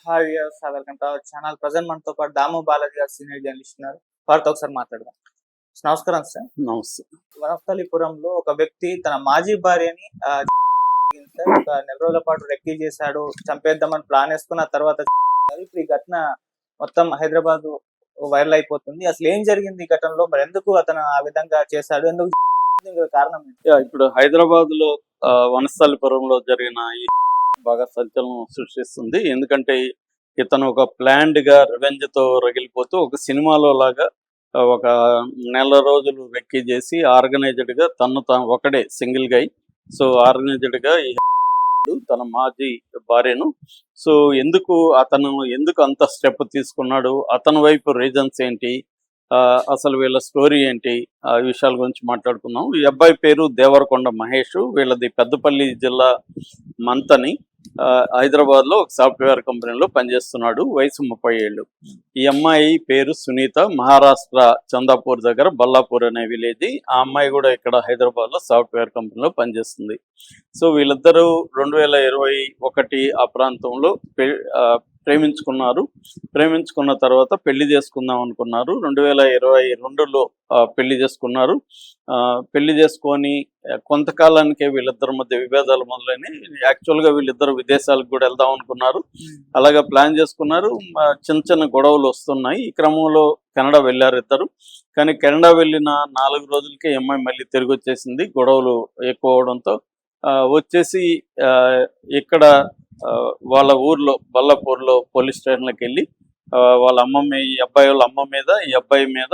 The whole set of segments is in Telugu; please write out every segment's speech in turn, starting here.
Hi viewers, welcome to our channel. Present మనతో పాటు దాము బాలాజీ గారు సీనియర్ జర్నలిస్ట్ ఉన్నారు. వారితో ఒకసారి మాట్లాడదాం. నమస్కారం సార్. నమస్తే. వనస్థలిపురంలో ఒక వ్యక్తి తన మాజీ భార్యని ఒక నెల రోజుల పాటు రెక్కీ చేశాడు, చంపేద్దామని ప్లాన్ వేసుకున్న తర్వాత ఇప్పుడు ఈ ఘటన మొత్తం హైదరాబాద్ వైరల్ అయిపోతుంది. అసలు ఏం జరిగింది ఈ ఘటనలో, మరి ఎందుకు అతను ఆ విధంగా చేశాడు, ఎందుకు కారణం ఏంటి? ఇప్పుడు హైదరాబాద్ లో వనస్థలిపురంలో జరిగిన ఈ బాగా సంచలనం సృష్టిస్తుంది. ఎందుకంటే ఇతను ఒక ప్లాన్డ్ గా రివెంజ్ తో రగిలిపోతూ ఒక సినిమాలో లాగా ఒక నెల రోజులు రెక్కీ చేసి ఆర్గనైజ్డ్ గా తాను ఒకడే సింగిల్ గా ఆర్గనైజ్డ్ గా తన మాజీ భార్యను ఎందుకు అంత స్టెప్ తీసుకున్నాడు, అతని వైపు రీజన్స్ ఏంటి, అసలు వీళ్ళ స్టోరీ ఏంటి, ఆ విషయాల గురించి మాట్లాడుకుందాం. ఈ అబ్బాయి పేరు దేవరకొండ మహేష్. వీళ్ళది పెద్దపల్లి జిల్లా మంతని. హైదరాబాద్లో ఒక సాఫ్ట్వేర్ కంపెనీలో పనిచేస్తున్నాడు. వయసు 30 ఏళ్ళు. ఈ అమ్మాయి పేరు సునీత. మహారాష్ట్ర చందాపూర్ దగ్గర బల్లాపూర్ అనే విలేజ్. ఆ అమ్మాయి కూడా ఇక్కడ హైదరాబాద్లో సాఫ్ట్వేర్ కంపెనీలో పనిచేస్తుంది. సో వీళ్ళిద్దరూ 2021 ఆ ప్రాంతంలో ప్రేమించుకున్న తర్వాత పెళ్లి చేసుకుందాం అనుకున్నారు. 2022లో పెళ్లి చేసుకున్నారు. పెళ్లి చేసుకొని కొంతకాలానికే వీళ్ళిద్దరి మధ్య విభేదాలు మొదలైనవి. యాక్చువల్గా వీళ్ళిద్దరు విదేశాలకు కూడా వెళ్దాం అనుకున్నారు. అలాగా ప్లాన్ చేసుకున్నారు. చిన్న గొడవలు వస్తున్నాయి. ఈ క్రమంలో కెనడా వెళ్ళారు ఇద్దరు. కానీ కెనడా వెళ్ళిన 4 రోజులకే అమ్మాయి మళ్ళీ తిరిగి వచ్చేసింది. గొడవలు ఎక్కువ అవడంతో వచ్చేసి ఇక్కడ వాళ్ళ ఊర్లో బల్లాపూర్లో పోలీస్ స్టేషన్లకు వెళ్ళి వాళ్ళ ఈ అబ్బాయి వాళ్ళ అమ్మ మీద, ఈ అబ్బాయి మీద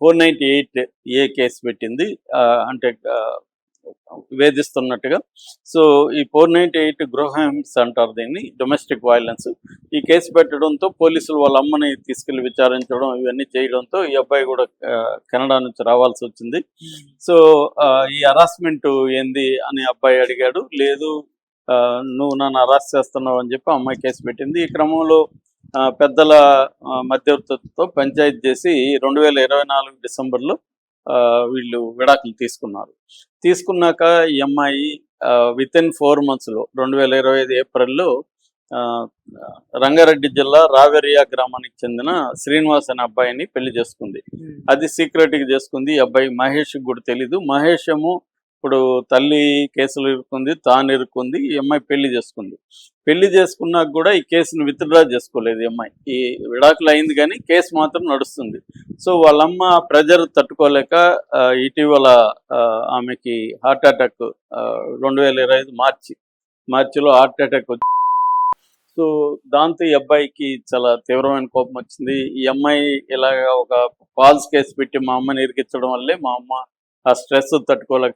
498A కేసు పెట్టింది. అంటే వేధిస్తున్నట్టుగా. సో ఈ 498 గృహహింస అంటారు దీన్ని, డొమెస్టిక్ వైలెన్స్. ఈ కేసు పెట్టడంతో పోలీసులు వాళ్ళ అమ్మని తీసుకెళ్లి విచారించడం ఇవన్నీ చేయడంతో ఈ అబ్బాయి కూడా కెనడా నుంచి రావాల్సి వచ్చింది. సో ఈ హరాస్మెంట్ ఏంది అని అబ్బాయి అడిగాడు. లేదు, నువ్వు నన్ను అరెస్ట్ చేస్తున్నావు అని చెప్పి అమ్మాయి కేసు పెట్టింది. ఈ క్రమంలో పెద్దల మధ్యవర్తితో పంచాయతీ చేసి 2024 డిసెంబర్లో వీళ్ళు విడాకులు తీసుకున్నాక ఈ అమ్మాయి వితిన్ 4 monthsలో 2025 ఏప్రిల్లో రంగారెడ్డి జిల్లా రావేరియా గ్రామానికి చెందిన శ్రీనివాస్ అనే అబ్బాయిని పెళ్లి చేసుకుంది. అది సీక్రెట్గా చేసుకుంది. ఈ అబ్బాయి మహేష్ కూడా తెలీదు. మహేష్ ఏమో ఇప్పుడు తల్లి కేసులు ఇరుక్కుంది, తాను ఇరుక్కుంది. ఈ అమ్మాయి పెళ్లి చేసుకున్నాక కూడా ఈ కేసును విత్డ్రా చేసుకోలేదు. ఈ అమ్మాయి ఈ విడాకులు అయింది కానీ కేసు మాత్రం నడుస్తుంది. సో వాళ్ళమ్మ ప్రెజర్ తట్టుకోలేక ఇటీవల ఆమెకి హార్ట్ అటాక్ 2025 మార్చిలో హార్ట్ అటాక్ వచ్చి, సో దాంతో ఈ అబ్బాయికి చాలా తీవ్రమైన కోపం వచ్చింది. ఈ అమ్మాయి ఇలాగ ఒక ఫాల్స్ కేసు పెట్టి మా అమ్మని ఇరికించడం వల్లే మా అమ్మ ఆ స్ట్రెస్ తట్టుకోలేక,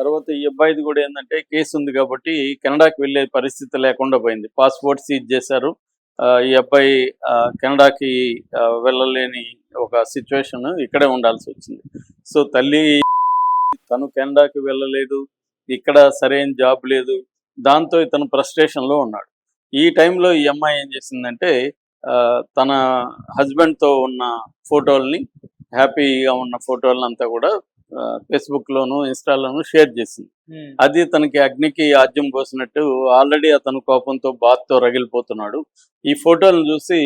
తర్వాత ఈ అబ్బాయిది కూడా ఏంటంటే కేసు ఉంది కాబట్టి కెనడాకి వెళ్ళే పరిస్థితి లేకుండా పోయింది. పాస్పోర్ట్ సీజ్ చేశారు. ఈ అబ్బాయి కెనడాకి వెళ్ళలేని ఒక సిచ్యువేషన్, ఇక్కడే ఉండాల్సి వచ్చింది. సో తను కెనడాకి వెళ్ళలేదు, ఇక్కడ సరైన జాబ్ లేదు. దాంతో ఇతను ఫ్రస్ట్రేషన్లో ఉన్నాడు. ఈ టైంలో ఈ అమ్మాయి ఏం చేసిందంటే తన హస్బెండ్తో ఉన్న ఫోటోల్ని, హ్యాపీగా ఉన్న ఫోటోలను అంతా కూడా ఫేస్బుక్లోను ఇన్స్టాలోను షేర్ చేసింది. అది తనకి అగ్నికి ఆజ్యం పోసినట్టు. ఆల్రెడీ అతను కోపంతో బాధతో రగిలిపోతున్నాడు. ఈ ఫోటోలను చూసి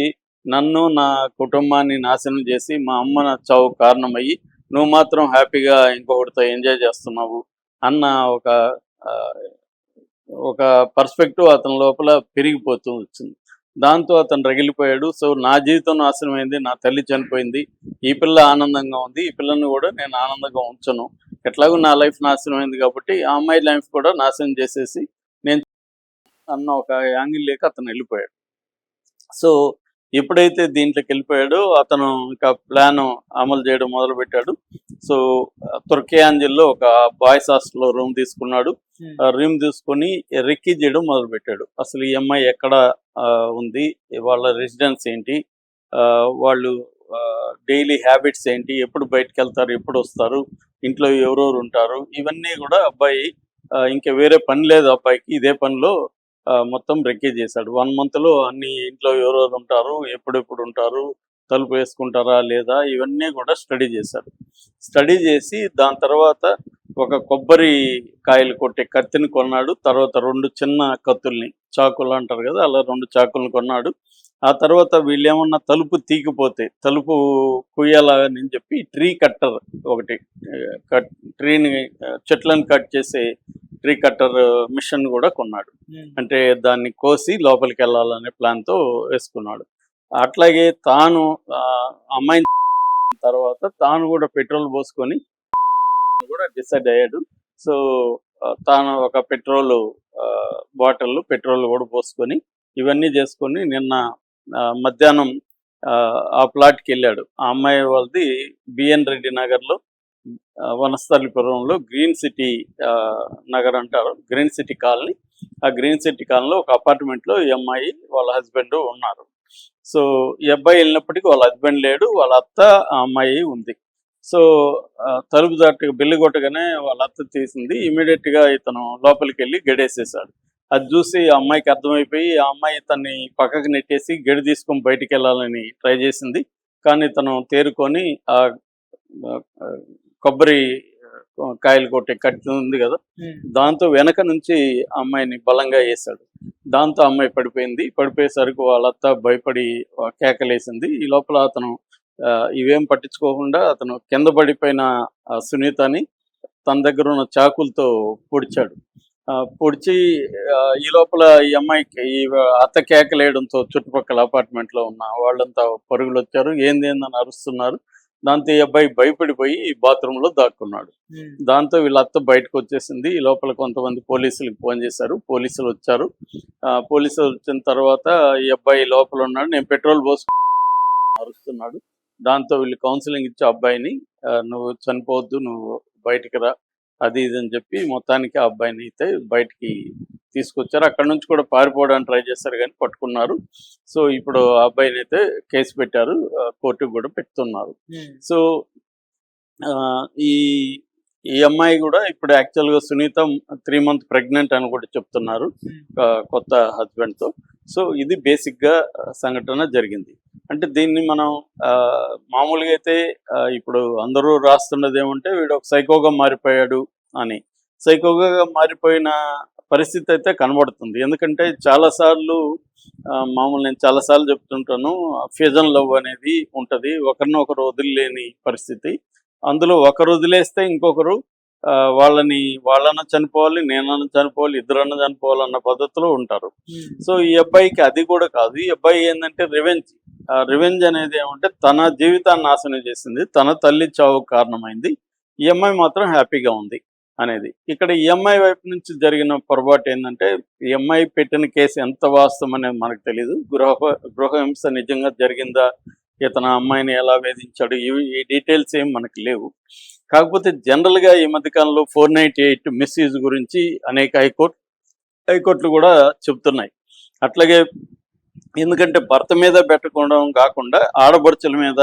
నన్ను, నా కుటుంబాన్ని నాశనం చేసి మా అమ్మ నా చావు కారణమయ్యి నువ్వు మాత్రం హ్యాపీగా ఇంకొకటితో ఎంజాయ్ చేస్తున్నావు అన్న ఒక పర్స్పెక్టివ్ అతని లోపల పెరిగిపోతూ వచ్చింది. దాంతో అతను రగిలిపోయాడు. సో నా జీవితం నాశనమైంది, నా తల్లి చనిపోయింది, ఈ పిల్ల ఆనందంగా ఉంది, ఈ పిల్లని కూడా నేను ఆనందంగా ఉంచను, ఎట్లాగో నా లైఫ్ నాశనమైంది కాబట్టి ఆ అమ్మాయి లైఫ్ కూడా నాశనం చేసేసి నేను అన్న ఒక యాంగిల్ లేక అతను వెళ్ళిపోయాడు. సో ఎప్పుడైతే దీంట్లోకి వెళ్ళిపోయాడో అతను ఇంకా ప్లాన్ అమలు చేయడం మొదలుపెట్టాడు. సో తుర్కియాంజిల్లో ఒక బాయ్స్ హాస్టల్లో రూమ్ తీసుకున్నాడు. రూమ్ తీసుకొని రెక్కీ చేయడం మొదలుపెట్టాడు. అసలు ఈ అమ్మాయి ఎక్కడ ఉంది, వాళ్ళ రెసిడెన్స్ ఏంటి, వాళ్ళు డైలీ హ్యాబిట్స్ ఏంటి, ఎప్పుడు బయటకు వెళ్తారు, ఎప్పుడు వస్తారు, ఇంట్లో ఎవరెవరు ఉంటారు, ఇవన్నీ కూడా అబ్బాయి ఇంకా వేరే పని లేదు అబ్బాయికి, ఇదే పనిలో మొత్తం రెక్కీ చేశాడు. 1 monthలో అన్ని ఇంట్లో ఎవరెవరు ఉంటారు, ఎప్పుడెప్పుడు ఉంటారు, తలుపు వేసుకుంటారా లేదా, ఇవన్నీ కూడా స్టడీ చేశాడు. స్టడీ చేసి దాని తర్వాత ఒక కొబ్బరి కాయలు కొట్టే కత్తిని కొన్నాడు. తర్వాత 2 చిన్న కత్తుల్ని, చాకులు అంటారు కదా, అలా 2 చాకులను కొన్నాడు. ఆ తర్వాత వీళ్ళేమన్నా తలుపు తీగిపోతే తలుపు కుయ్యాలని చెప్పి ట్రీ కట్టర్ ఒకటి, ట్రీని, చెట్లను కట్ చేసే ట్రీ కట్టర్ మిషన్ కూడా కొన్నాడు. అంటే దాన్ని కోసి లోపలికి వెళ్ళాలనే ప్లాన్తో వేసుకున్నాడు. అట్లాగే తాను అమ్మాయిని తర్వాత తాను కూడా పెట్రోల్ పోసుకొని కూడా డిసైడ్ అయ్యాడు. సో తాను ఒక పెట్రోల్ బాటిల్ పెట్రోల్ కూడా పోసుకొని ఇవన్నీ చేసుకొని నిన్న మధ్యాహ్నం ఆ ప్లాట్కి వెళ్ళాడు. ఆ అమ్మాయి వాళ్ళది బిఎన్ రెడ్డి నగర్లో, వనస్థలిపురంలో గ్రీన్ సిటీ నగర్ అంటారు, గ్రీన్ సిటీ కాలనీ. ఆ గ్రీన్ సిటీ కాలనీలో ఒక అపార్ట్మెంట్లో ఈ అమ్మాయి వాళ్ళ హస్బెండ్ ఉన్నారు. సో ఈ అబ్బాయి వెళ్ళినప్పటికీ వాళ్ళ హస్బెండ్ లేడు, వాళ్ళ అత్త ఆ అమ్మాయి ఉంది. సో తలుపు దాటి బిల్లు కొట్టగానే వాళ్ళ అత్త తీసింది. ఇమీడియట్గా ఇతను లోపలికి వెళ్ళి గడేసేసాడు. అది చూసి ఆ అమ్మాయికి అర్థమైపోయి ఆ అమ్మాయి తన్ని పక్కకు నెట్టేసి గడి తీసుకొని బయటికి వెళ్ళాలని ట్రై చేసింది. కానీ తను తేరుకొని ఆ కొబ్బరి కాయలు కొట్టే కత్తి ఉంది కదా, దాంతో వెనక నుంచి అమ్మాయిని బలంగా వేశాడు. దాంతో అమ్మాయి పడిపోయింది. పడిపోయేసరికి వాళ్ళంతా భయపడి కేకలేసింది. ఈ లోపల అతను ఇవేం పట్టించుకోకుండా అతను కింద పడిపోయిన సునీతని తన దగ్గర ఉన్న చాకులతో పొడిచాడు. పొడిచి ఈ లోపల ఈ అమ్మాయికి ఈ అత్త కేకలేయడంతో చుట్టుపక్కల అపార్ట్మెంట్లో ఉన్న వాళ్ళంతా పరుగులు వచ్చారు. ఏందేందని అరుస్తున్నారు. దాంతో ఈ అబ్బాయి భయపడిపోయి బాత్రూంలో దాక్కున్నాడు. దాంతో వీళ్ళ అత్త బయటకు వచ్చేసింది. ఈ లోపల కొంతమంది పోలీసులకు ఫోన్ చేశారు. పోలీసులు వచ్చారు. పోలీసులు వచ్చిన తర్వాత ఈ అబ్బాయి లోపల ఉన్నాడు. నేను పెట్రోల్ పోసు అరుస్తున్నాడు. దాంతో వీళ్ళు కౌన్సిలింగ్ ఇచ్చి అబ్బాయిని నువ్వు చనిపోవద్దు, నువ్వు బయటికి రా, అది ఇది అని చెప్పి మొత్తానికి ఆ అబ్బాయిని అయితే బయటికి తీసుకొచ్చారు. అక్కడ నుంచి కూడా పారిపోవడానికి ట్రై చేశారు కానీ పట్టుకున్నారు. సో ఇప్పుడు ఆ అబ్బాయిని అయితే కేసు పెట్టారు, కోర్టుకు కూడా పెడుతున్నారు. సో ఈ ఈ అమ్మాయి కూడా ఇప్పుడు యాక్చువల్గా సునీత 3 month ప్రెగ్నెంట్ అని కూడా చెప్తున్నారు కొత్త హస్బెండ్తో. సో ఇది బేసిక్గా సంఘటన జరిగింది. అంటే దీన్ని మనం మామూలుగా అయితే ఇప్పుడు అందరూ రాస్తున్నది ఏమంటే వీడు ఒక సైకోగా మారిపోయాడు అని. సైకోగా మారిపోయిన పరిస్థితి అయితే కనబడుతుంది. ఎందుకంటే చాలాసార్లు నేను చాలాసార్లు చెప్తుంటాను, ఫ్యూజన్ లవ్ అనేది ఉంటుంది. ఒకరిని ఒకరు వదిలేని పరిస్థితి. అందులో ఒకరు వదిలేస్తే ఇంకొకరు వాళ్ళన్న చనిపోవాలి, నేనన్నా చనిపోవాలి, ఇద్దరన్నా చనిపోవాలన్న పద్ధతిలో ఉంటారు. సో ఈ అబ్బాయికి అది కూడా కాదు. ఈ అబ్బాయి ఏంటంటే రివెంజ్ అనేది ఏమంటే తన జీవితాన్ని నాశనం చేసింది, తన తల్లి చావుకు కారణమైంది. ఈ అమ్మాయి మాత్రం హ్యాపీగా ఉంది అనేది. ఇక్కడ ఈ అమ్మాయి వైపు నుంచి జరిగిన పొరపాటు ఏంటంటే ఈ అమ్మాయి పెట్టిన కేసు ఎంత వాస్తవం అనేది మనకు తెలియదు. గృహహింస నిజంగా జరిగిందా, ఇతను అమ్మాయిని ఎలా వేధించాడు, ఈ డీటెయిల్స్ ఏం మనకు లేవు. కాకపోతే జనరల్గా ఈ మధ్యకాలంలో 498 మిస్యూజ్ గురించి అనేక హైకోర్టులు కూడా చెప్తున్నాయి. అట్లాగే ఎందుకంటే భర్త మీద పెట్టడం కాకుండా ఆడపడుచుల మీద,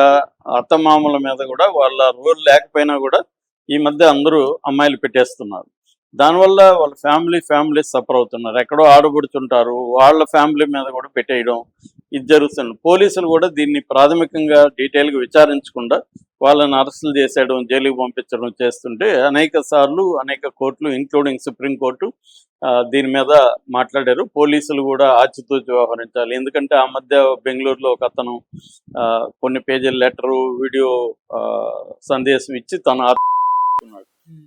అత్తమామల మీద కూడా వాళ్ళ రూల్ లేకపోయినా కూడా ఈ మధ్య అందరూ అమ్మాయిలు పెట్టేస్తున్నారు. దానివల్ల వాళ్ళ ఫ్యామిలీ సఫర్ అవుతున్నారు. ఎక్కడో ఆడబడుతుంటారు, వాళ్ళ ఫ్యామిలీ మీద కూడా పెట్టేయడం ఇది జరుగుతుంది. పోలీసులు కూడా దీన్ని ప్రాథమికంగా డీటెయిల్గా విచారించకుండా వాళ్ళని అరెస్టులు చేసేయడం, జైలుకి పంపించడం చేస్తుంటే అనేక కోర్టులు ఇంక్లూడింగ్ సుప్రీంకోర్టు దీని మీద మాట్లాడారు. పోలీసులు కూడా ఆచితూచి వ్యవహరించాలి. ఎందుకంటే ఆ మధ్య బెంగళూరులో ఒక అతను కొన్ని పేజీల లెటరు, వీడియో సందేశం ఇచ్చి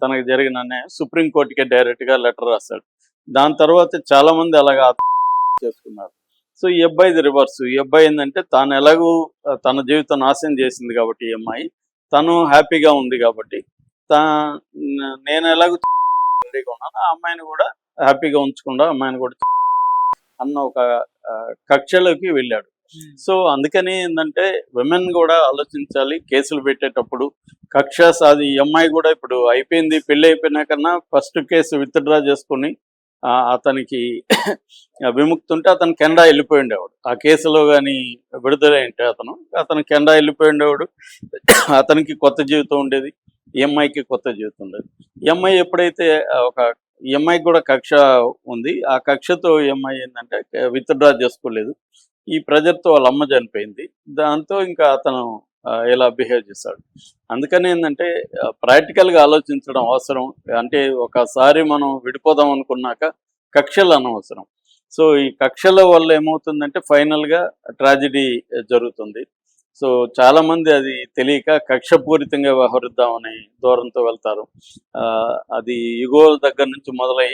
తనకు జరిగిన అన్యాయం సుప్రీంకోర్టుకే డైరెక్ట్గా లెటర్ రాశాడు. దాని తర్వాత చాలా మంది అలాగా చేసుకున్నారు. సో ఈ అబ్బాయిది రివర్స్. ఈ అబ్బాయి ఏంటంటే తాను ఎలాగూ తన జీవితం నాశనం చేసింది కాబట్టి ఈ అమ్మాయి తను హ్యాపీగా ఉంది కాబట్టి నేను ఎలాగో రెడీగా ఉన్నాను, ఆ అమ్మాయిని కూడా హ్యాపీగా ఉంచకుండా అమ్మాయిని కూడా అన్న ఒక కక్షలోకి వెళ్ళాడు. సో అందుకని ఏంటంటే విమెన్ కూడా ఆలోచించాలి కేసులు పెట్టేటప్పుడు. కక్ష సాధి ఈ అమ్మాయి కూడా ఇప్పుడు అయిపోయింది, పెళ్ళి అయిపోయినాకన్నా ఫస్ట్ కేసు విత్డ్రా చేసుకుని అతనికి విముక్తి ఉంటే అతను కెనడా వెళ్ళిపోయి ఉండేవాడు. ఆ కేసులో కానీ విడుదలైంటే అతను కెనడా వెళ్ళిపోయి ఉండేవాడు. అతనికి కొత్త జీవితం ఉండేది, ఈ అమ్మాయికి కొత్త జీవితం ఉండేది. ఈ అమ్మాయి ఎప్పుడైతే ఈ అమ్మాయికి కూడా కక్ష ఉంది, ఆ కక్షతో ఈ అమ్మాయి ఏంటంటే విత్డ్రా చేసుకోలేదు. ఈ ప్రెజర్తో వాళ్ళ అమ్మ చనిపోయింది. దాంతో ఇంకా అతను ఇలా బిహేవ్ చేశాడు. అందుకని ఏంటంటే ప్రాక్టికల్గా ఆలోచించడం అవసరం. అంటే ఒకసారి మనం విడిపోదాం అనుకున్నాక కక్షలు అనవసరం. సో ఈ కక్షల వల్ల ఏమవుతుందంటే ఫైనల్గా ట్రాజడీ జరుగుతుంది. సో చాలామంది అది తెలియక కక్షపూరితంగా వ్యవహరిద్దామని దూరంతో వెళ్తారు. అది ఇగో దగ్గర నుంచి మొదలై